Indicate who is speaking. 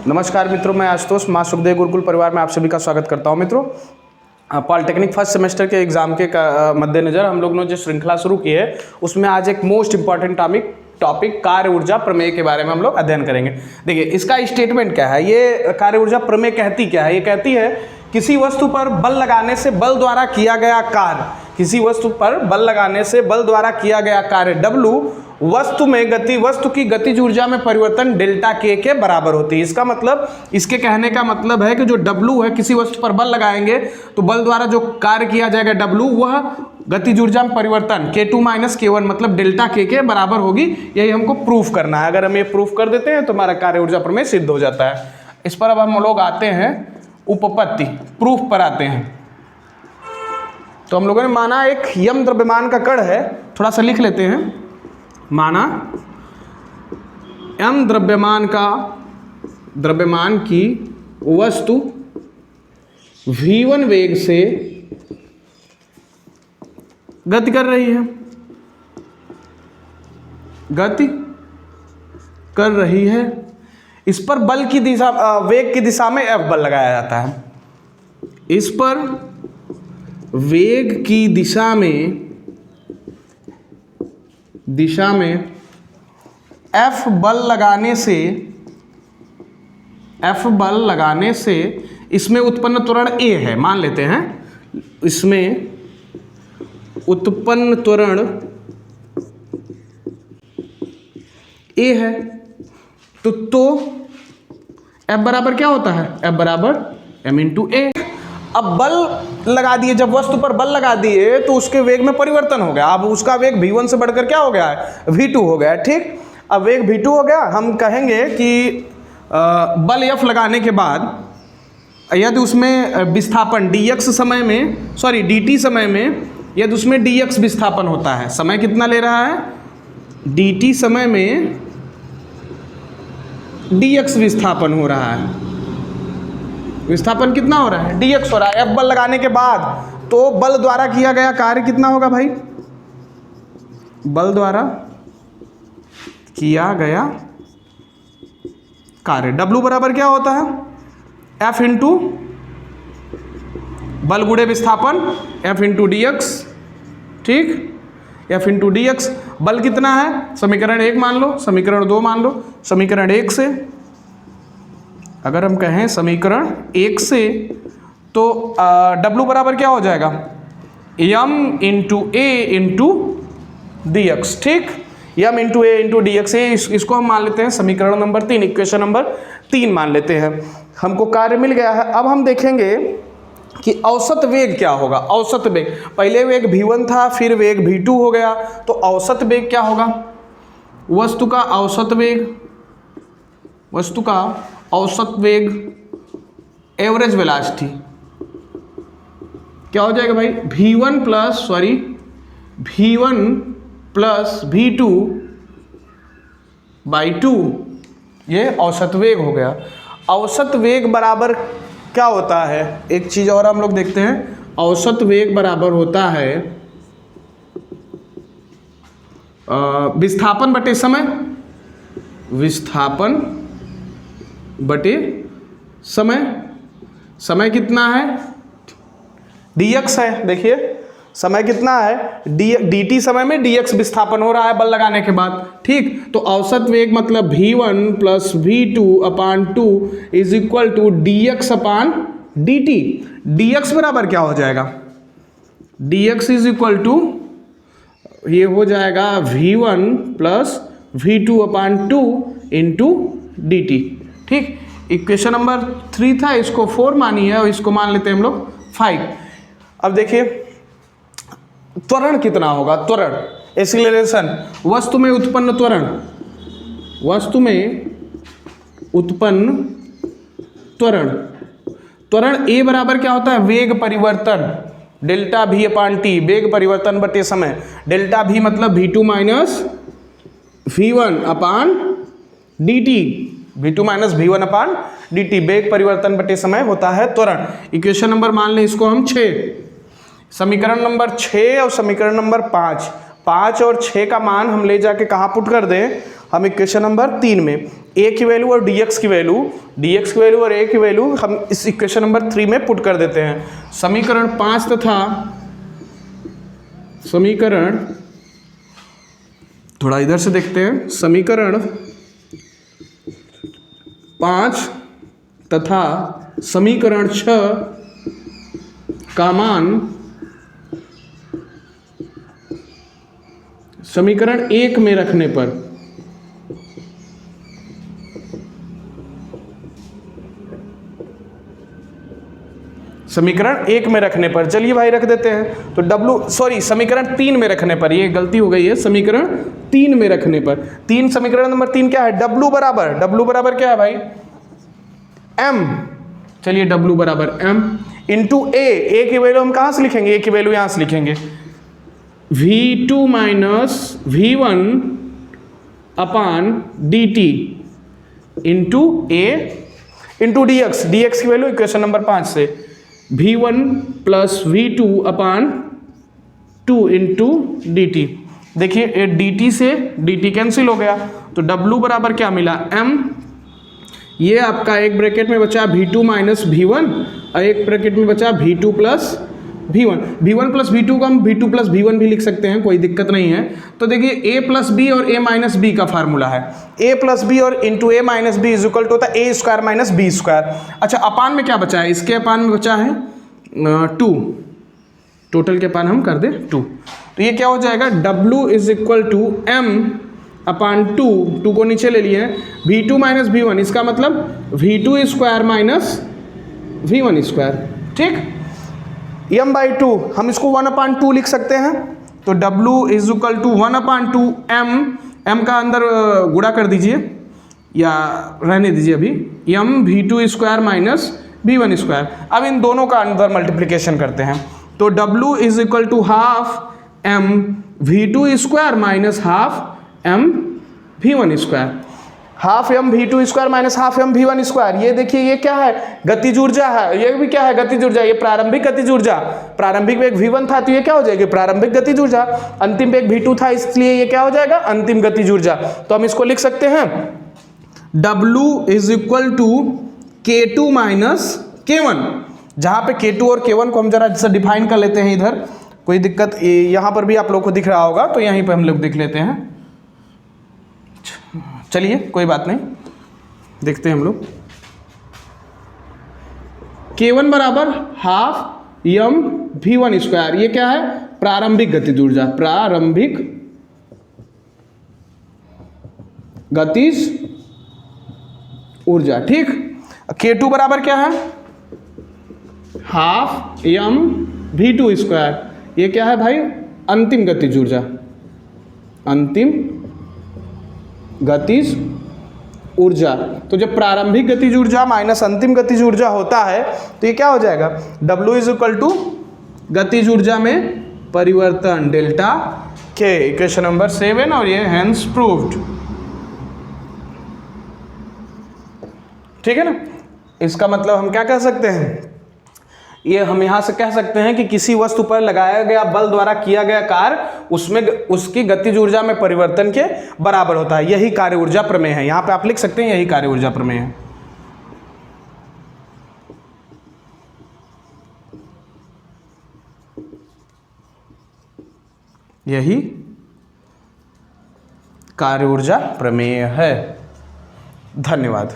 Speaker 1: नमस्कार मित्रों, मैं आशुतोष मां सुखदेव गुरुकुल परिवार में आप सभी का स्वागत करता हूं। मित्रों, पॉलिटेक्निक फर्स्ट सेमेस्टर के एग्जाम के मद्देनजर हम लोग ने जो श्रृंखला शुरू की है उसमें आज एक मोस्ट इंपॉर्टेंट टॉपिक कार्य ऊर्जा प्रमेय के बारे में हम लोग अध्ययन करेंगे। देखिए, इसका स्टेटमेंट क्या है। ये कार्य ऊर्जा प्रमेय कहती क्या है? ये कहती है किसी वस्तु पर बल लगाने से बल द्वारा किया गया कार्य, किसी वस्तु पर बल लगाने से बल द्वारा किया गया कार्य W वस्तु की गतिज ऊर्जा में परिवर्तन डेल्टा K के बराबर होती है। इसका मतलब, इसके कहने का मतलब है कि जो W है, किसी वस्तु पर बल लगाएंगे तो बल द्वारा जो कार्य किया जाएगा W, वह गतिज ऊर्जा में परिवर्तन K2 - K1 मतलब डेल्टा K के बराबर होगी। यही हमको प्रूफ करना है। अगर हम ये प्रूफ कर देते हैं तो हमारा कार्य ऊर्जा प्रमेय सिद्ध हो जाता है। इस पर अब हम लोग आते हैं उपपत्ति, प्रूफ पर आते हैं। तो हम लोगों ने माना एक यम द्रव्यमान का कण है, थोड़ा सा लिख लेते हैं। माना m द्रव्यमान की वस्तु v1 वेग से गति कर रही है, इस पर बल की दिशा, वेग की दिशा में F बल लगाया जाता है। इस पर वेग की दिशा में F बल लगाने से इसमें उत्पन्न त्वरण A है, मान लेते हैं। इसमें उत्पन्न त्वरण A है तो F बराबर क्या होता है? F बराबर m × A। अब बल लगा दिए, जब वस्तु पर बल लगा दिए तो उसके वेग में परिवर्तन हो गया। अब उसका वेग v1 से बढ़कर क्या हो गया है? v2 हो गया है। ठीक, अब वेग v2 हो गया। हम कहेंगे कि बल F लगाने के बाद यदि उसमें विस्थापन dt समय में यदि उसमें dx विस्थापन होता है, समय कितना ले रहा है? dt समय में dx विस्थापन हो रहा है। विस्थापन कितना हो रहा है? dx हो रहा है। F बल लगाने के बाद तो बल द्वारा किया गया कार्य कितना होगा भाई? बल द्वारा किया गया कार्य W बराबर क्या होता है? F इंटू बल गुणे विस्थापन, F इंटू dx। ठीक, F इंटू dx। बल कितना है? समीकरण 1 मान लो, समीकरण 2 मान लो। समीकरण 1 से, अगर हम कहें समीकरण 1 से, तो W बराबर क्या हो जाएगा? m × A × dx। ठीक, m × A × dx। इसको हम मान लेते हैं समीकरण नंबर 3, इक्वेशन नंबर 3 मान लेते हैं। हमको कार्य मिल गया है। अब हम देखेंगे कि औसत वेग क्या होगा। औसत वेग, पहले वेग v1 था, फिर वेग v2 हो गया, तो औसत वेग क्या होगा? वस्तु का औसत वेग एवरेज वेलोसिटी क्या हो जाएगा भाई? v1 प्लस v2 बाई 2, ये औसत वेग हो गया। औसत वेग बराबर क्या होता है? एक चीज और हम लोग देखते हैं। औसत वेग बराबर होता है विस्थापन बटे समय, विस्थापन बटे समय कितना है? dx है। देखिए, समय कितना है? dt समय में dx विस्थापन हो रहा है बल लगाने के बाद। ठीक, तो औसत वेग मतलब v1 plus v2 upon 2 is equal to dx upon dt। dx बराबर क्या हो जाएगा? dx इज इक्वल टू, ये हो जाएगा v1 plus v2 upon 2 into dt। ठीक, इक्वेशन नंबर 3 था, इसको 4 मानी है और इसको मान लेते हैं हम लोग 5। अब देखिए त्वरण कितना होगा? त्वरण, एक्सीलरेशन, वस्तु में उत्पन्न त्वरण A बराबर क्या होता है? वेग परिवर्तन डेल्टा v अपान t, वेग परिवर्तन बटे समय। डेल्टा v मतलब v2 - v1 अपान dt, v2 - v1 अपान dt, वेग परिवर्तन बटे समय होता है त्वरण। इक्वेशन नंबर मान लें इसको हम 6। समीकरण नंबर 6 और समीकरण नंबर 5 और 6 का मान हम ले जाके कहाँ पुट कर दें? हम इक्वेशन नंबर 3 में a की वैल्यू और dx की वैल्यू और a की वैल्यू हम इस इक्वेशन नंबर 3 में पुट कर देते हैं। समीकरण 5 तथा समीकरण, थोड़ा इधर से देखते हैं, समीकरण 5 तथा समीकरण 6 का मान समीकरण 1 में रखने पर चलिए भाई रख देते हैं। तो समीकरण 3 में रखने पर, ये गलती हो गई है, समीकरण 3 में रखने पर, समीकरण नंबर 3 क्या है, W बराबर क्या है भाई, m। चलिए W बराबर m इंटू a की वैल्यू हम कहां से लिखेंगे, a की वैल्यू यहां से लिखेंगे, V2 minus V1 upon dt into a into dx की वैल्यू इक्वेशन नंबर 5 से V1 plus V2 upon 2 into dt। देखिए dt से dt कैंसिल हो गया, तो W बराबर क्या मिला, m। ये आपका एक ब्रैकेट में बचा V2 माइनस V1 और एक ब्रैकेट में बचा V2 plus V1 plus V2 को हम V2 प्लस V1 भी लिख सकते हैं, कोई दिक्कत नहीं है। तो देखिए a प्लस बी और a माइनस बी का फार्मूला है, a प्लस बी और into a minus B is equal to होता है a square minus B square. अच्छा अपान में क्या बचा है, इसके अपान में बचा है 2, टोटल के अपान हम कर दे 2, तो ये क्या हो जाएगा, W is equal to m upon 2 को नीचे ले लिए V2 माइनस V1, इसका मतलब V2 square minus V1 square, ठीक। m/2 हम इसको 1/2 लिख सकते हैं, तो W is equal to 1/2 m का अंदर गुणा कर दीजिए या रहने दीजिए अभी, m V2 square minus V1 square. अब इन दोनों का अंदर मल्टीप्लिकेशन करते हैं, तो W is equal to half m V2 square minus half m V1 square, half m V2 square minus half m V1 square. ये देखिए ये क्या है, गतिज ऊर्जा है, ये भी क्या है, गतिज ऊर्जा, ये प्रारंभिक गतिज ऊर्जा, प्रारंभिक वेग V1 था तो ये क्या हो जाएगी, प्रारंभिक गतिज ऊर्जा, अंतिम वेग V2 था इसलिए ये क्या हो जाएगा, अंतिम गतिज ऊर्जा। तो हम इसको लिख सकते हैं W is equal to K2 minus K1, जहां पे K2 और K1 को हम जरा जैसे डिफाइन कर लेते हैं, इधर कोई दिक्कत, यहां पर भी आप लोग को दिख रहा होगा, तो यहीं पर हम लोग देख लेते हैं। चलिए कोई बात नहीं, देखते हैं हम लोग, K1 बराबर हाफ m V1 स्क्वायर, ये क्या है, प्रारंभिक गतिज ऊर्जा, प्रारंभिक गतिज ऊर्जा, ठीक। K2 बराबर क्या है, हाफ m V2 स्क्वायर, ये क्या है भाई, अंतिम गतिज ऊर्जा, अंतिम गतिज ऊर्जा। तो जब प्रारंभिक गतिज ऊर्जा माइनस अंतिम गतिज ऊर्जा होता है तो ये क्या हो जाएगा, W इज इक्वल टू गतिज ऊर्जा में परिवर्तन डेल्टा K, इक्वेशन नंबर 7, और ये हेंस प्रूव्ड, ठीक है ना। इसका मतलब हम क्या कह सकते हैं, ये हम यहां से कह सकते हैं कि किसी वस्तु पर लगाया गया बल द्वारा किया गया कार्य उसमें उसकी गतिज ऊर्जा में परिवर्तन के बराबर होता है, यही कार्य ऊर्जा प्रमेय है। यहां पे आप लिख सकते हैं यही कार्य ऊर्जा प्रमेय है, यही कार्य ऊर्जा प्रमेय है। धन्यवाद।